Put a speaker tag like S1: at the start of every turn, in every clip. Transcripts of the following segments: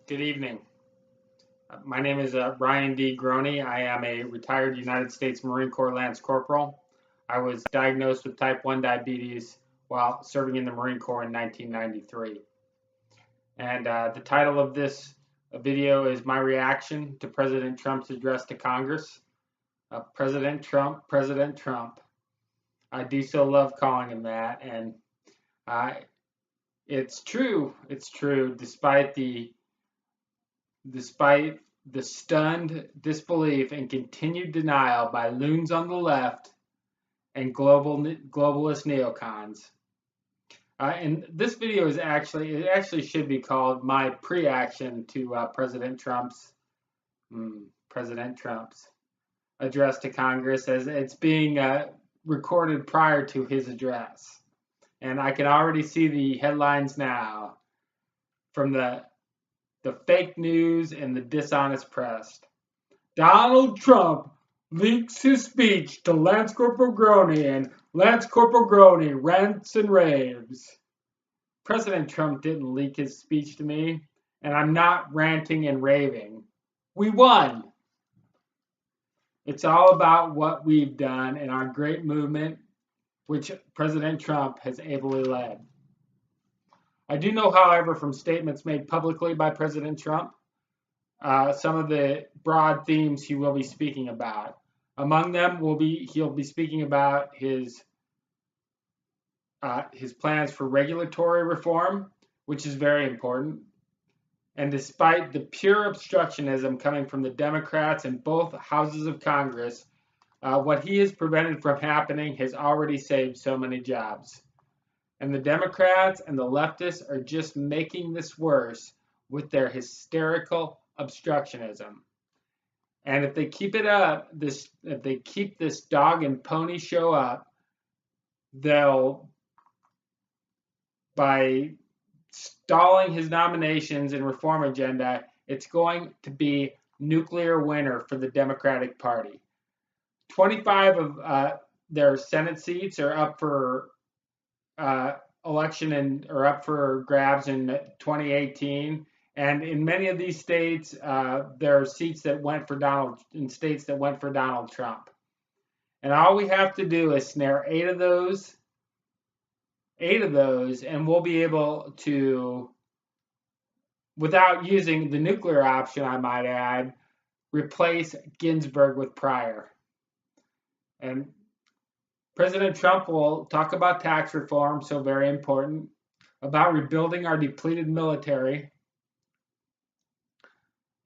S1: Good evening. My name is Ryan D. Grone. I am a retired United States Marine Corps Lance Corporal. I was diagnosed with type 1 diabetes while serving in the Marine Corps in 1993. And the title of this video is my reaction to President Trump's address to Congress. President Trump, President Trump. I do so love calling him that. And it's true. It's true. Despite the stunned disbelief and continued denial by loons on the left and globalist neocons. And this video is actually should be called my pre-action to President Trump's address to Congress, as it's being recorded prior to his address. And I can already see the headlines now from the fake news and the dishonest press. Donald Trump leaks his speech to Lance Corporal Grone, and Lance Corporal Grone rants and raves. President Trump didn't leak his speech to me, and I'm not ranting and raving. We won. It's all about what we've done in our great movement, which President Trump has ably led. I do know, however, from statements made publicly by President Trump, some of the broad themes he will be speaking about. Among them he'll be speaking about his plans for regulatory reform, which is very important. And despite the pure obstructionism coming from the Democrats in both houses of Congress, what he has prevented from happening has already saved so many jobs. And the Democrats and the leftists are just making this worse with their hysterical obstructionism. And if they keep it up, if they keep this dog and pony show up, by stalling his nominations and reform agenda, it's going to be nuclear winter for the Democratic Party. 25 of their Senate seats are up for election or up for grabs in 2018, and in many of these states, there are seats that went for states that went for Donald Trump. And all we have to do is snare eight of those, and we'll be able to, without using the nuclear option, I might add, replace Ginsburg with Pryor. And President Trump will talk about tax reform, so very important, about rebuilding our depleted military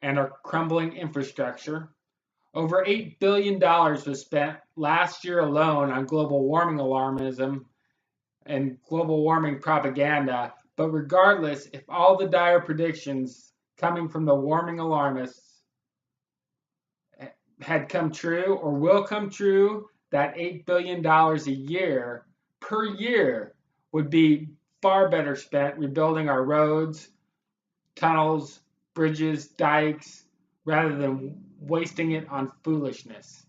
S1: and our crumbling infrastructure. Over $8 billion was spent last year alone on global warming alarmism and global warming propaganda. But regardless, if all the dire predictions coming from the warming alarmists had come true or will come true, that $8 billion a year per year would be far better spent rebuilding our roads, tunnels, bridges, dikes, rather than wasting it on foolishness.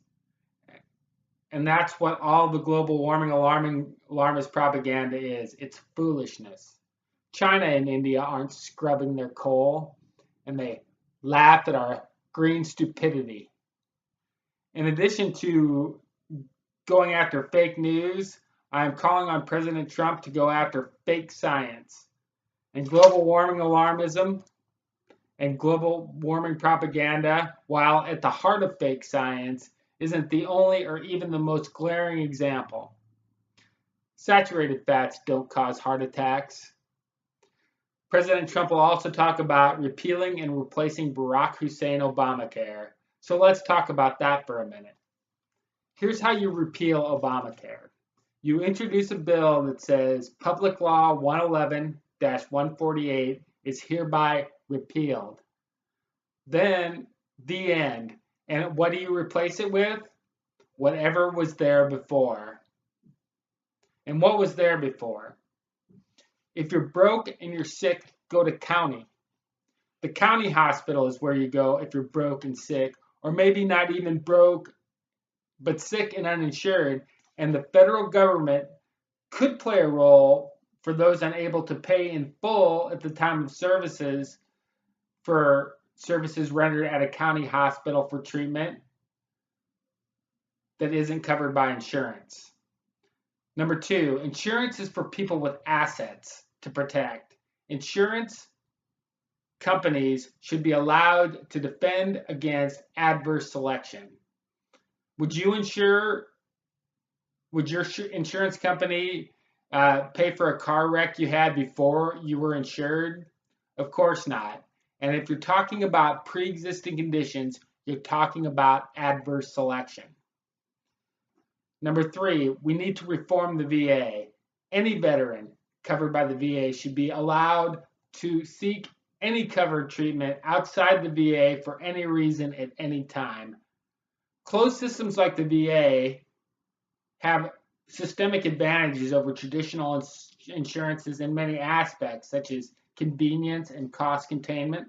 S1: And that's what all the global warming alarmist propaganda is. It's foolishness. China and India aren't scrubbing their coal, and they laugh at our green stupidity. In addition to going after fake news, I am calling on President Trump to go after fake science. And global warming alarmism and global warming propaganda, while at the heart of fake science, isn't the only or even the most glaring example. Saturated fats don't cause heart attacks. President Trump will also talk about repealing and replacing Barack Hussein Obamacare. So let's talk about that for a minute. Here's how you repeal Obamacare. You introduce a bill that says Public Law 111-148 is hereby repealed. Then the end. And what do you replace it with? Whatever was there before. And what was there before? If you're broke and you're sick, go to county. The county hospital is where you go if you're broke and sick, or maybe not even broke, but sick and uninsured, and the federal government could play a role for those unable to pay in full at the time of services for services rendered at a county hospital for treatment that isn't covered by insurance. Number 2, insurance is for people with assets to protect. Insurance companies should be allowed to defend against adverse selection. Would your insurance company pay for a car wreck you had before you were insured? Of course not. And if you're talking about pre-existing conditions, you're talking about adverse selection. Number 3, we need to reform the VA. Any veteran covered by the VA should be allowed to seek any covered treatment outside the VA for any reason at any time. Closed systems like the VA have systemic advantages over traditional insurances in many aspects, such as convenience and cost containment,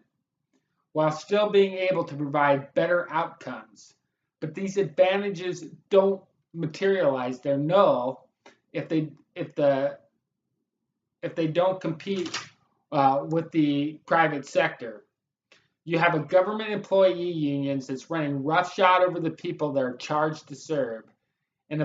S1: while still being able to provide better outcomes. But these advantages don't materialize. They're null if they don't compete with the private sector. You have a government employee unions that's running roughshod over the people they're charged to serve. And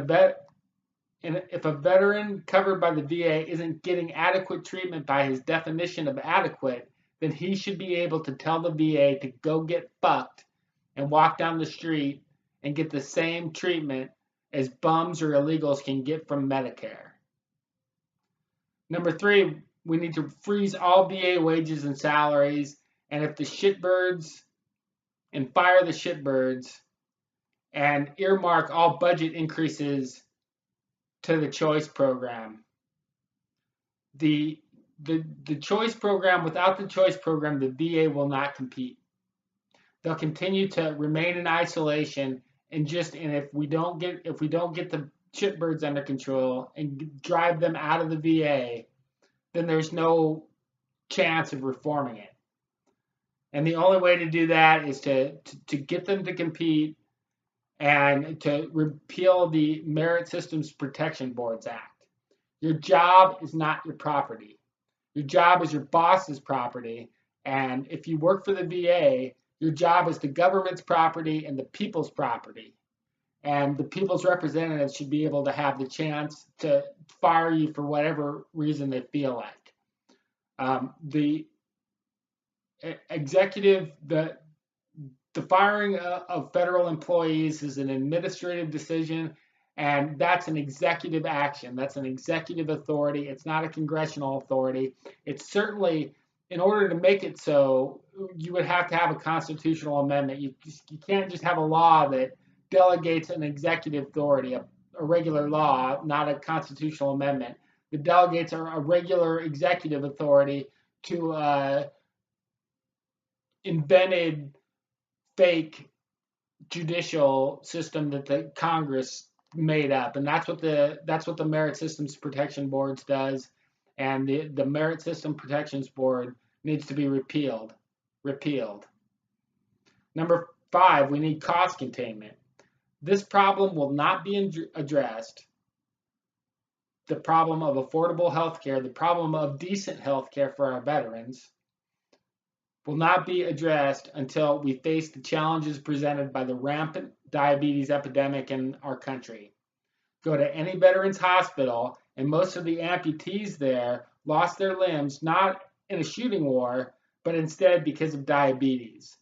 S1: if a veteran covered by the VA isn't getting adequate treatment by his definition of adequate, then he should be able to tell the VA to go get fucked and walk down the street and get the same treatment as bums or illegals can get from Medicare. Number 3, we need to freeze all VA wages and salaries, and if the shitbirds, and fire the shitbirds, and earmark all budget increases to the choice program. The choice program, without the choice program, the VA will not compete. They'll continue to remain in isolation, and if we don't get the shitbirds under control and drive them out of the VA, then there's no chance of reforming it. And the only way to do that is to get them to compete and to repeal the Merit Systems Protection Boards Act. Your job is not your property. Your job is your boss's property. And if you work for the VA, your job is the government's property and the people's property. And the people's representatives should be able to have the chance to fire you for whatever reason they feel like. The firing of federal employees is an administrative decision, and that's an executive action. That's an executive authority. It's not a congressional authority. It's certainly, in order to make it so, you would have to have a constitutional amendment. You can't just have a law that delegates an executive authority, a regular law, not a constitutional amendment, that delegates a regular executive authority to invented fake judicial system that the Congress made up, and that's what the Merit Systems Protection Board does, and the Merit System Protections Board needs to be repealed. Number 5, we need cost containment. This problem will not be addressed. The problem of affordable health care, the problem of decent health care for our veterans, will not be addressed until we face the challenges presented by the rampant diabetes epidemic in our country. Go to any veterans hospital, and most of the amputees there lost their limbs not in a shooting war, but instead because of diabetes.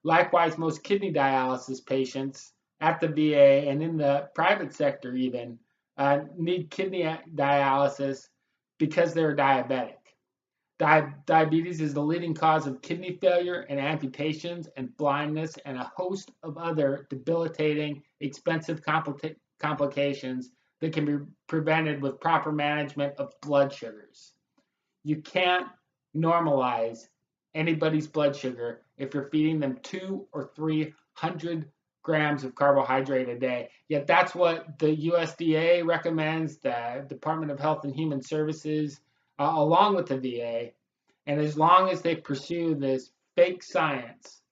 S1: Likewise, most kidney dialysis patients at the VA and in the private sector even need kidney dialysis because they're diabetic. Diabetes is the leading cause of kidney failure and amputations and blindness and a host of other debilitating, expensive complications that can be prevented with proper management of blood sugars. You can't normalize anybody's blood sugar if you're feeding them 200 or 300 grams of carbohydrate a day. Yet that's what the USDA recommends, the Department of Health and Human Services, along with the VA. And as long as they pursue this fake science,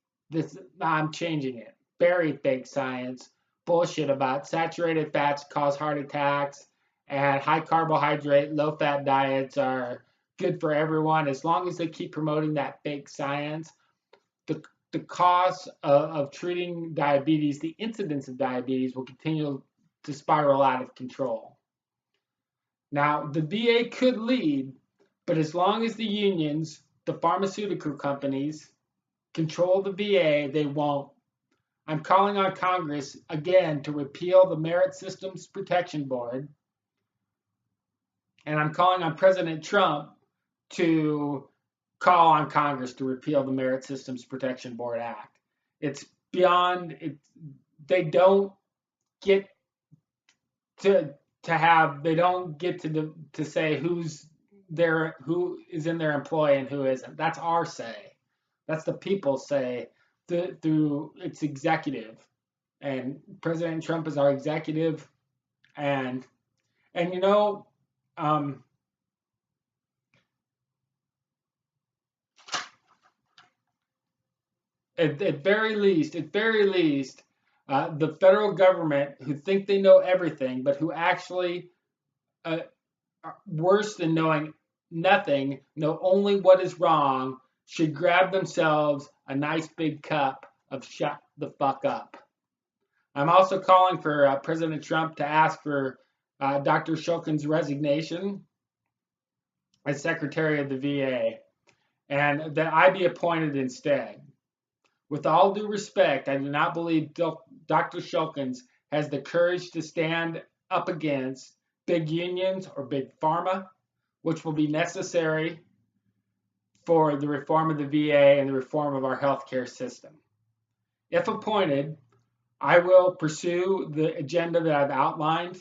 S1: I'm changing it, very fake science, bullshit about saturated fats cause heart attacks and high carbohydrate, low fat diets are good for everyone, as long as they keep promoting that fake science, the cost of treating diabetes, the incidence of diabetes, will continue to spiral out of control. Now, the VA could lead, but as long as the unions, the pharmaceutical companies, control the VA, they won't. I'm calling on Congress again to repeal the Merit Systems Protection Board. And I'm calling on President Trump to call on Congress to repeal the Merit Systems Protection Board Act. It's beyond it. They don't get to have. They don't get to say who is in their employ and who isn't. That's our say. That's the people's say through its executive. And President Trump is our executive. And you know, at very least, the federal government, who think they know everything, but who actually, worse than knowing nothing, know only what is wrong, should grab themselves a nice big cup of shut the fuck up. I'm also calling for President Trump to ask for Dr. Shulkin's resignation as Secretary of the VA, and that I be appointed instead. With all due respect, I do not believe Dr. Shulkin has the courage to stand up against big unions or big pharma, which will be necessary for the reform of the VA and the reform of our healthcare system. If appointed, I will pursue the agenda that I've outlined.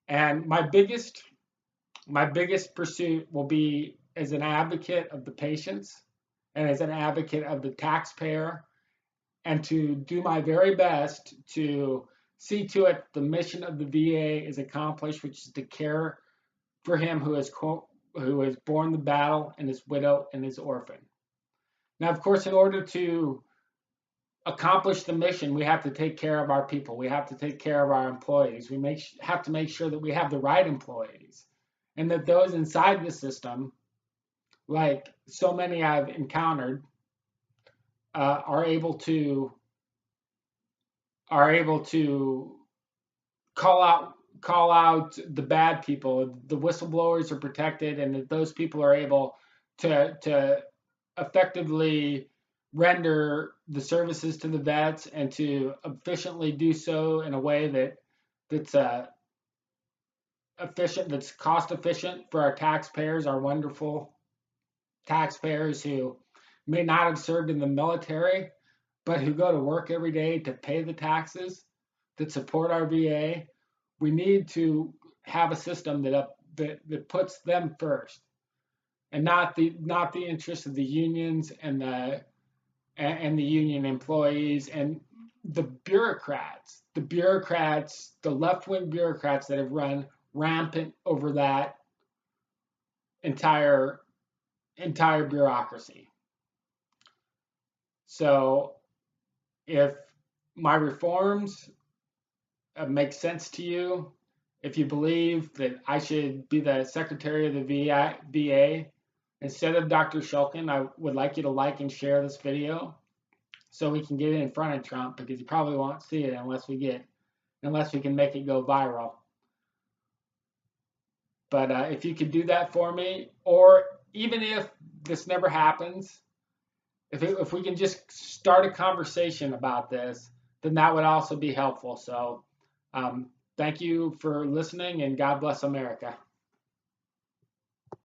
S1: And my biggest pursuit will be as an advocate of the patients and as an advocate of the taxpayer, and to do my very best to see to it the mission of the VA is accomplished, which is to care for him who has borne the battle, and his widow and his orphan. Now, of course, in order to accomplish the mission, we have to take care of our people. We have to take care of our employees. We have to make sure that we have the right employees, and that those inside the system, like so many I've encountered, are able to call out the bad people. The whistleblowers are protected, and that those people are able to effectively render the services to the vets, and to efficiently do so in a way that's efficient, that's cost efficient for our taxpayers, our wonderful taxpayers who may not have served in the military, but who go to work every day to pay the taxes that support our VA. We need to have a system that puts them first, and not the interests of the unions and the union employees and the bureaucrats, the left-wing bureaucrats that have run rampant over that entire bureaucracy. So if my reforms make sense to you, if you believe that I should be the Secretary of the VA instead of Dr. Shulkin, I would like you to like and share this video so we can get it in front of Trump, because he probably won't see it unless we can make it go viral. But if you could do that for me, or even if this never happens, if we can just start a conversation about this, then that would also be helpful. So thank you for listening, and God bless America.